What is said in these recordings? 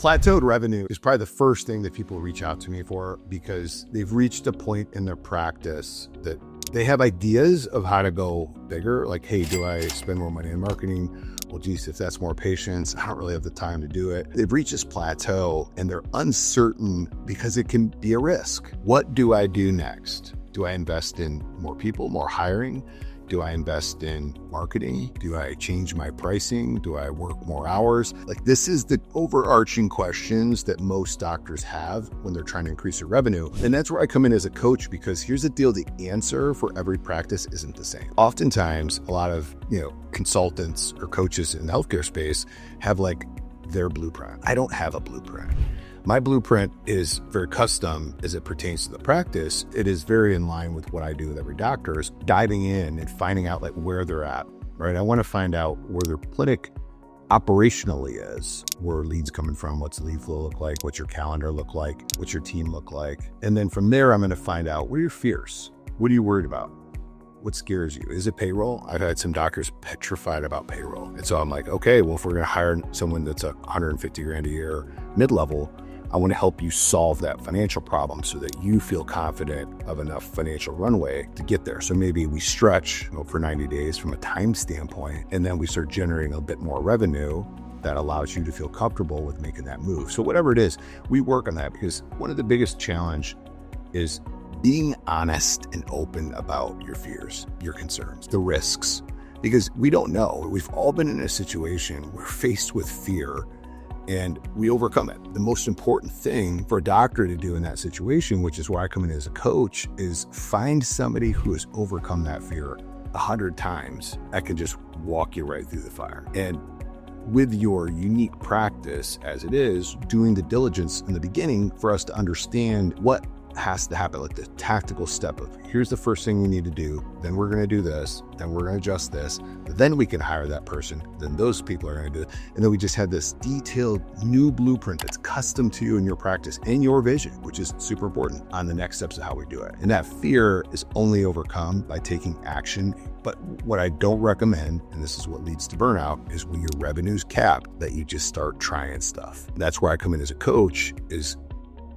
Plateaued revenue is probably the first thing that people reach out to me for, because they've reached a point in their practice that they have ideas of how to go bigger. Like, hey, do I spend more money in marketing? Well, geez, if that's more patients, I don't really have the time to do it. They've reached this plateau and they're uncertain because it can be a risk. What do I do next? Do I invest in more people, more hiring? Do I invest in marketing? Do I change my pricing? Do I work more hours? Like, this is the overarching questions that most doctors have when they're trying to increase their revenue. And that's where I come in as a coach, because here's the deal: the answer for every practice isn't the same. Oftentimes, a lot of, consultants or coaches in the healthcare space have like their blueprint. I don't have a blueprint. My blueprint is very custom as it pertains to the practice. It is very in line with what I do with every doctor, is diving in and finding out like where they're at, right? I want to find out where their clinic operationally is, where are leads coming from, what's lead flow look like, what's your calendar look like, what's your team look like. And then from there, I'm going to find out, what are your fears? What are you worried about? What scares you? Is it payroll? I've had some doctors petrified about payroll. And so I'm like, okay, well, if we're going to hire someone that's $150,000 a year mid-level, I want to help you solve that financial problem so that you feel confident of enough financial runway to get there. So maybe we stretch for 90 days from a time standpoint, and then we start generating a bit more revenue that allows you to feel comfortable with making that move. So whatever it is, we work on that, because one of the biggest challenge is being honest and open about your fears, your concerns, the risks, because we don't know. We've all been in a situation, we're faced with fear, and we overcome it. The most important thing for a doctor to do in that situation, which is where I come in as a coach, is find somebody who has overcome that fear 100 times that can just walk you right through the fire. And with your unique practice as it is, doing the diligence in the beginning for us to understand what has to happen, like the tactical step of, here's the first thing we need to do, then we're going to do this, then we're going to adjust this, then we can hire that person, then those people are going to do it. And then we just had this detailed new blueprint that's custom to you and your practice and your vision, which is super important on the next steps of how we do it. And that fear is only overcome by taking action. But what I don't recommend, and this is what leads to burnout, is when your revenue's capped, that you just start trying stuff. That's where I come in as a coach, is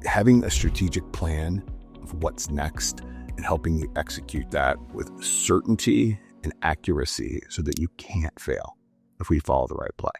having a strategic plan of what's next and helping you execute that with certainty and accuracy so that you can't fail if we follow the right play.